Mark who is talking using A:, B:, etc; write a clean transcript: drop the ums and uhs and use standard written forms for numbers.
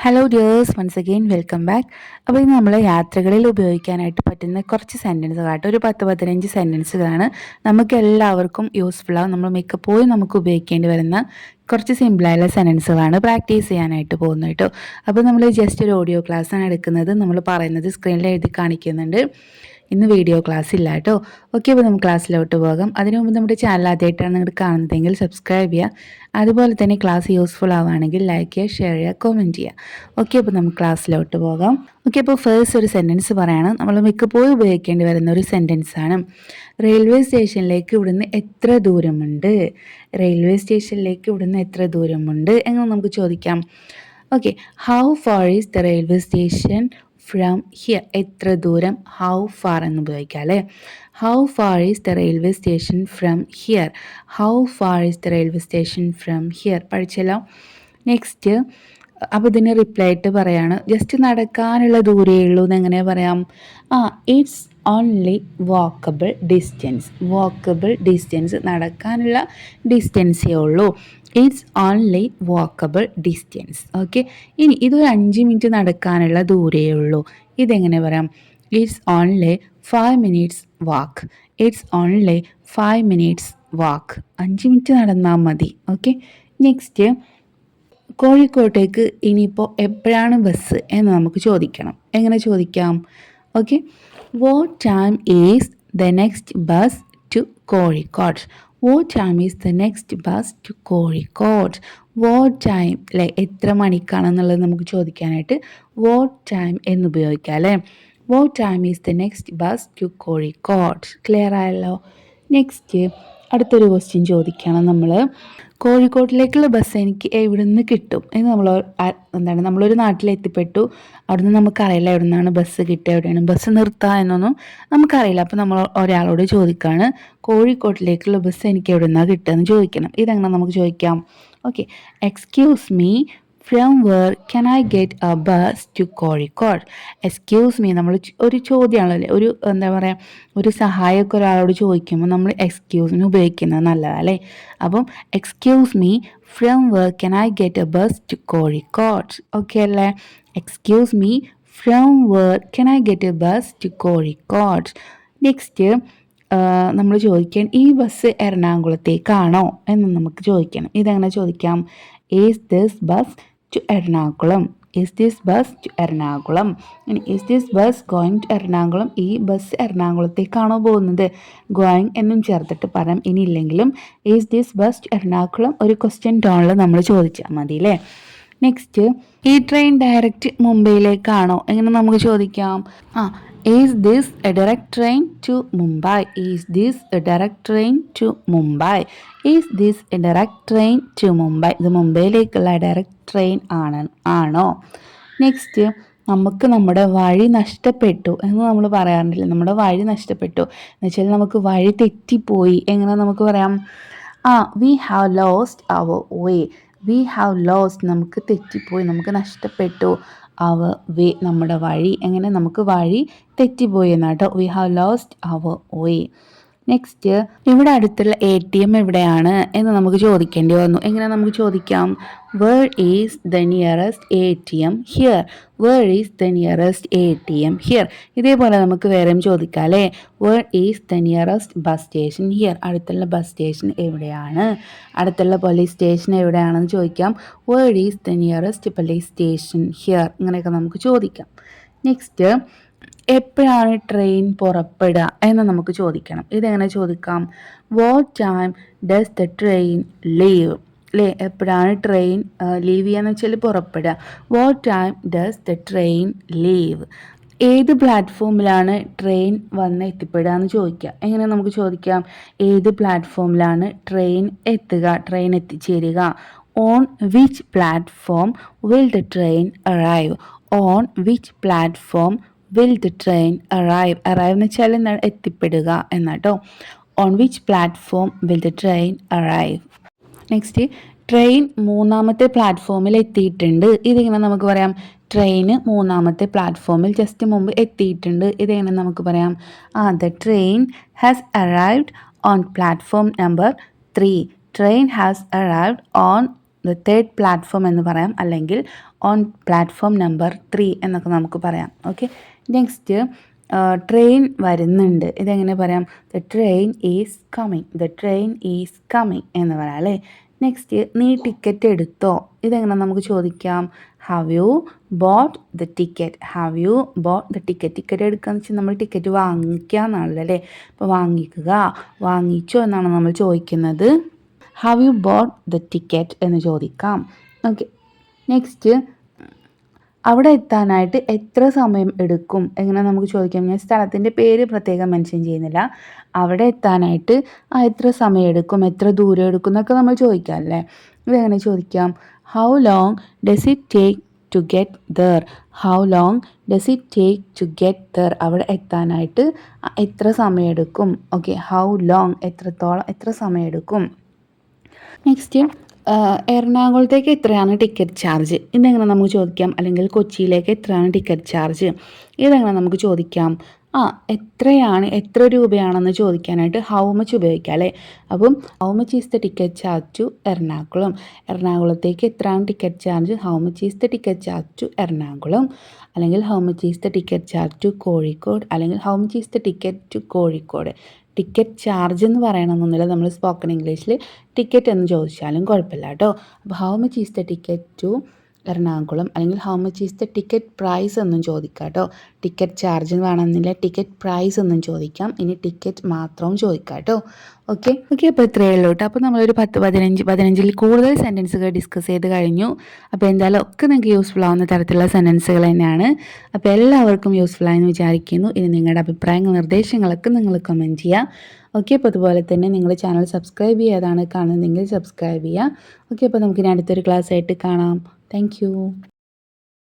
A: Hello dears, once again welcome back. അപ്പോൾ ഇന്ന് നമ്മൾ യാത്രകളിൽ ഉപയോഗിക്കാനായിട്ട് പറ്റുന്ന കുറച്ച് സെൻറ്റൻസുകളായിട്ട് ഒരു 10-15 സെൻറ്റൻസുകളാണ് നമുക്ക് എല്ലാവർക്കും യൂസ്ഫുള്ളാകും. നമ്മൾ മിക്കപ്പോഴും നമുക്ക് ഉപയോഗിക്കേണ്ടി വരുന്ന കുറച്ച് സിമ്പിളായുള്ള സെൻറ്റൻസുകളാണ് പ്രാക്ടീസ് ചെയ്യാനായിട്ട് പോകുന്നത് കേട്ടോ. അപ്പോൾ നമ്മൾ ജസ്റ്റ് ഒരു ഓഡിയോ ക്ലാസ്സാണ് എടുക്കുന്നത്. നമ്മൾ പറയുന്നത് സ്ക്രീനിൽ എഴുതി കാണിക്കുന്നുണ്ട്. ഇന്ന് വീഡിയോ ക്ലാസ് ഇല്ല കേട്ടോ. ഓക്കെ, അപ്പോൾ നമുക്ക് ക്ലാസ്സിലോട്ട് പോകാം. അതിനു മുമ്പ് നമ്മുടെ ചാനൽ ആദ്യമായിട്ടാണ് നിങ്ങൾ കാണുന്നതെങ്കിൽ സബ്സ്ക്രൈബ് ചെയ്യുക. അതുപോലെ തന്നെ ക്ലാസ് യൂസ്ഫുൾ ആവുകയാണെങ്കിൽ ലൈക്ക് ചെയ്യുക, ഷെയർ ചെയ്യുക, കമൻറ്റ് ചെയ്യുക. ഓക്കെ, അപ്പോൾ നമുക്ക് ക്ലാസ്സിലോട്ട് പോകാം. ഓക്കെ, അപ്പോൾ ഫസ്റ്റ് ഒരു സെൻറ്റൻസ് പറയാണ്. നമ്മൾ മിക്കപ്പോഴും ഉപയോഗിക്കേണ്ടി വരുന്ന ഒരു സെൻറ്റൻസാണ്. റെയിൽവേ സ്റ്റേഷനിലേക്ക് ഇവിടുന്ന് എത്ര ദൂരമുണ്ട്? റെയിൽവേ സ്റ്റേഷനിലേക്ക് ഇവിടുന്ന് എത്ര ദൂരമുണ്ട് എന്ന് നമുക്ക് ചോദിക്കാം. Okay, how far is the railway station from here? എത്ര ദൂരം, ഹൗ ഫാർ എന്ന് ഉപയോഗിക്കാം അല്ലേ. How far is the railway station from here? How far is the railway station from here പഠിച്ചല്ലോ. നെക്സ്റ്റ്, അപ്പോൾ ഇതിന് റിപ്ലൈ ആയിട്ട് പറയാണ്, ജസ്റ്റ് നടക്കാനുള്ള ദൂരേ ഉള്ളൂ എന്ന് എങ്ങനെ പറയാം? It's only walkable distance. Walkable distance, നടക്കാനുള്ള ഡിസ്റ്റൻസേ ഉള്ളൂ. It's only walkable distance. Okay, ഇനി ഇതൊരു 5 മിനിറ്റ് നടക്കാനുള്ള ദൂരേ ഉള്ളൂ. ഇതെങ്ങനെ പറയാം? It's only 5 minutes walk. It's only 5 minutes walk. 5 minute നടന്നാൽ മതി. ഓക്കെ, നെക്സ്റ്റ്, കോഴിക്കോട്ടേക്ക് ഇനിയിപ്പോൾ എപ്പോഴാണ് ബസ് എന്ന് നമുക്ക് ചോദിക്കണം. എങ്ങനെ ചോദിക്കാം? Okay, what time is the next bus to Kozhikode? What time is the next bus to Kozhikode? What time അല്ലേ, എത്ര മണിക്കാണെന്നുള്ളത് നമുക്ക് ചോദിക്കാനായിട്ട് വാട്ട് ടൈം എന്ന് ഉപയോഗിക്കാം അല്ലേ. What time is the next bus to Kozhikode. Clear ആയല്ലോ. നെക്സ്റ്റ്, അടുത്തൊരു ക്വസ്റ്റ്യൻ ചോദിക്കണം. നമ്മൾ കോഴിക്കോട്ടിലേക്കുള്ള ബസ് എനിക്ക് എവിടെ നിന്ന് കിട്ടും എന്ന് നമ്മളൊരു നാട്ടിലെത്തിപ്പെട്ടു. അവിടുന്ന് നമുക്കറിയില്ല എവിടെ നിന്നാണ് ബസ് കിട്ടുക, എവിടെയാണ് ബസ് നിർത്തുക എന്നൊന്നും നമുക്കറിയില്ല. അപ്പോൾ നമ്മൾ ഒരാളോട് ചോദിക്കുകയാണ്, കോഴിക്കോട്ടിലേക്കുള്ള ബസ് എനിക്ക് എവിടെ നിന്നാണ് കിട്ടുക എന്ന് ചോദിക്കണം. ഇതെങ്ങനെ നമുക്ക് ചോദിക്കാം? Okay, excuse me, from where can I get a bus to Kozhikode? Excuse me, നമ്മൾ ഒരു ചോദ്യമാണല്ലേ, ഒരു എന്താ പറയുക, ഒരു സഹായമൊക്കെ ഒരാളോട് ചോദിക്കുമ്പോൾ നമ്മൾ എക്സ്ക്യൂസ് മീ ഉപയോഗിക്കുന്നത് നല്ലതല്ലേ. അപ്പം excuse me, from where can I get a bus to Kozhikode? Okay അല്ലേ. Excuse me, from where can I get a bus to Kozhikode? Next, നമ്മൾ ചോദിക്കാൻ, ഈ ബസ് എറണാകുളത്തേക്കാണോ എന്ന് നമുക്ക് ചോദിക്കണം. ഇതെങ്ങനെ ചോദിക്കാം? Is this bus to Ernakulam? Is this bus to Ernakulam? ഇനി is this bus going to Ernakulam? ഈ ബസ് എറണാകുളത്തേക്കാണോ പോകുന്നത്? ഗോയിങ് എന്നും ചേർത്തിട്ട് പറയാം. ഇനിയില്ലെങ്കിലും is this bus to Ernakulam ഒരു ക്വസ്റ്റ്യൻ ടോണിൽ നമ്മൾ ചോദിച്ചാൽ മതി അല്ലേ. നെക്സ്റ്റ്, ഈ ട്രെയിൻ ഡയറക്റ്റ് മുംബൈയിലേക്കാണോ എങ്ങനെ നമുക്ക് ചോദിക്കാം? Is this a direct train to Mumbai? Is this a direct train to Mumbai? Is this a direct train to Mumbai? ഇത് മുംബൈയിലേക്കുള്ള ഡയറക്റ്റ് ട്രെയിൻ ആണോ? നെക്സ്റ്റ്, നമുക്ക് നമ്മുടെ വഴി നഷ്ടപ്പെട്ടു എന്ന് നമ്മൾ പറയാറുണ്ടല്ലോ. നമ്മുടെ വഴി നഷ്ടപ്പെട്ടു എന്ന് വെച്ചാൽ നമുക്ക് വഴി തെറ്റിപ്പോയി. എങ്ങനെ നമുക്ക് പറയാം? We have lost our way. We have lost, നമുക്ക് തെറ്റിപ്പോയി, നമുക്ക് നഷ്ടപ്പെട്ടു. അവർ വേ, നമ്മുടെ വഴി. എങ്ങനെ? നമുക്ക് വഴി തെറ്റിപ്പോയി എന്നാട്ടോ. We have lost our way. Next, ഇവിടെ അടുത്തുള്ള ATM എവിടെയാണ് എന്ന് നമുക്ക് ചോദിക്കേണ്ടി വന്നു. എങ്ങനെ നമുക്ക് ചോദിക്കാം? Where is the nearest ATM here? Where is the nearest ATM here? ഇതേപോലെ നമുക്ക് വേറെയും ചോദിക്കാം അല്ലേ. Where is the nearest bus station here? അടുത്തുള്ള ബസ് സ്റ്റേഷൻ എവിടെയാണ്? അടുത്തുള്ള പോലീസ് സ്റ്റേഷൻ എവിടെയാണെന്ന് ചോദിക്കാം. Where is the nearest police station here? ഇങ്ങനെയൊക്കെ നമുക്ക് ചോദിക്കാം. നെക്സ്റ്റ്, എപ്പോഴാണ് ട്രെയിൻ പുറപ്പെടുക എന്ന് നമുക്ക് ചോദിക്കണം. ഇതെങ്ങനെ ചോദിക്കാം? What time does the train leave? അല്ലേ, എപ്പോഴാണ് ട്രെയിൻ ലീവ് ചെയ്യാന്ന് വെച്ചാൽ പുറപ്പെടുക. What time does the train leave? ഏത് പ്ലാറ്റ്ഫോമിലാണ് ട്രെയിൻ വന്ന് എത്തിപ്പെടുക എന്ന് ചോദിക്കുക. എങ്ങനെ നമുക്ക് ചോദിക്കാം? ഏത് പ്ലാറ്റ്ഫോമിലാണ് ട്രെയിൻ എത്തുക, ട്രെയിൻ എത്തിച്ചേരുക? On which platform will the train arrive? On which platform will the train arrive? Arrive എന്ന് വെച്ചാൽ എന്താണ്? എത്തിപ്പെടുക എന്നാട്ടോ. On which platform will the train arrive? Next, train 3-ാമത്തെ പ്ലാറ്റ്ഫോമിൽ എത്തിയിട്ടുണ്ട്. ഇതിങ്ങനെ നമുക്ക് പറയാം? ട്രെയിന് 3-ാമത്തെ പ്ലാറ്റ്ഫോമിൽ ജസ്റ്റ് മുമ്പ് എത്തിയിട്ടുണ്ട്. ഇതെങ്ങനെ നമുക്ക് പറയാം? The train has arrived on platform number 3. Train has arrived on the third platform എന്ന് പറയാം, അല്ലെങ്കിൽ ഓൺ പ്ലാറ്റ്ഫോം നമ്പർ 3 എന്നൊക്കെ നമുക്ക് പറയാം. ഓക്കെ, നെക്സ്റ്റ് ട്രെയിൻ വരുന്നുണ്ട്. ഇതെങ്ങനെ പറയാം? The train is coming. The train is coming എന്ന് പറയാം അല്ലേ. നെക്സ്റ്റ്, നീ ടിക്കറ്റ് എടുത്തോ? ഇതെങ്ങനെ നമുക്ക് ചോദിക്കാം? Have you boat the ticket? Have you boat the ticket? Ticket എടുക്കുക എന്ന് വെച്ചാൽ നമ്മൾ ടിക്കറ്റ് വാങ്ങിക്കുക എന്നാണല്ലോ അല്ലേ. അപ്പോൾ വാങ്ങിക്കുക, വാങ്ങിച്ചോ എന്നാണ് നമ്മൾ ചോദിക്കുന്നത്. Have you boat the ticket എന്ന് ചോദിക്കാം. ഓക്കെ, നെക്സ്റ്റ്, അവിടെ എത്താനായിട്ട് എത്ര സമയം എടുക്കും? എങ്ങനെ നമുക്ക് ചോദിക്കാം? ഞാൻ സ്ഥലത്തിൻ്റെ പേര് പ്രത്യേകം മെൻഷൻ ചെയ്യുന്നില്ല. അവിടെ എത്താനായിട്ട് എത്ര സമയം എടുക്കും, എത്ര ദൂരം എടുക്കും എന്നൊക്കെ നമ്മൾ ചോദിക്കാം അല്ലേ. ഇതെങ്ങനെ ചോദിക്കാം? How long does it take to get there? How long does it take to get there? അവിടെ എത്താനായിട്ട് എത്ര സമയം എടുക്കും? ഓക്കെ, ഹൗ ലോങ് എത്രത്തോളം, എത്ര സമയം എടുക്കും. നെക്സ്റ്റ്, എറണാകുളത്തേക്ക് എത്രയാണ് ടിക്കറ്റ് ചാർജ്? ഇതെങ്ങനെ നമുക്ക് ചോദിക്കാം? അല്ലെങ്കിൽ കൊച്ചിയിലേക്ക് എത്രയാണ് ടിക്കറ്റ് ചാർജ്? ഇതെങ്ങനെ നമുക്ക് ചോദിക്കാം? എത്രയാണ്, എത്ര രൂപയാണെന്ന് ചോദിക്കാനായിട്ട് ഹൗ മച്ച് ഉപയോഗിക്കാം അല്ലേ. അപ്പം how much is the ticket charge to Ernakulam? എറണാകുളത്തേക്ക് എത്രയാണ് ticket charge? How much is the ticket charge to Ernakulam? അല്ലെങ്കിൽ how much is the ticket charge to Kozhikode? അല്ലെങ്കിൽ how much is the ticket to Kozhikode? Ticket charge എന്ന് പറയണമെന്നൊന്നുമില്ല. നമ്മൾ spoken ഇംഗ്ലീഷിൽ ticket എന്ന് ചോദിച്ചാലും കുഴപ്പമില്ല കേട്ടോ. അപ്പോൾ how much is the ticket to Ernakulam, അല്ലെങ്കിൽ how much is the ticket price എന്നും ചോദിക്കാം കേട്ടോ. ടിക്കറ്റ് ചാർജ് എന്ന് വേണമെന്നില്ല, ടിക്കറ്റ് പ്രൈസ് എന്നും ചോദിക്കാം. ഇനി ടിക്കറ്റ് മാത്രവും ചോദിക്കാം കേട്ടോ. ഓക്കെ, അപ്പോൾ ഇത്രയേ ഉള്ളൂ കേട്ടോ. അപ്പോൾ നമ്മളൊരു 15-15ൽ കൂടുതൽ സെൻറ്റൻസുകൾ ഡിസ്കസ് ചെയ്ത് കഴിഞ്ഞു. അപ്പോൾ എന്തായാലും ഒക്കെ നിങ്ങൾക്ക് യൂസ്ഫുൾ ആവുന്ന തരത്തിലുള്ള സെൻറ്റൻസുകൾ തന്നെയാണ്. അപ്പോൾ എല്ലാവർക്കും യൂസ്ഫുൾ ആയെന്ന് വിചാരിക്കുന്നു. ഇനി നിങ്ങളുടെ അഭിപ്രായങ്ങൾ, നിർദ്ദേശങ്ങളൊക്കെ നിങ്ങൾ കമൻറ്റ് ചെയ്യുക. ഓക്കെ, അപ്പോൾ അതുപോലെ തന്നെ നിങ്ങൾ ചാനൽ സബ്സ്ക്രൈബ് ചെയ്യാതാണ് കാണുന്നതെങ്കിൽ സബ്സ്ക്രൈബ് ചെയ്യുക. ഓക്കെ, അപ്പോൾ നമുക്കിനി അടുത്തൊരു ക്ലാസ് ആയിട്ട് കാണാം. Thank you.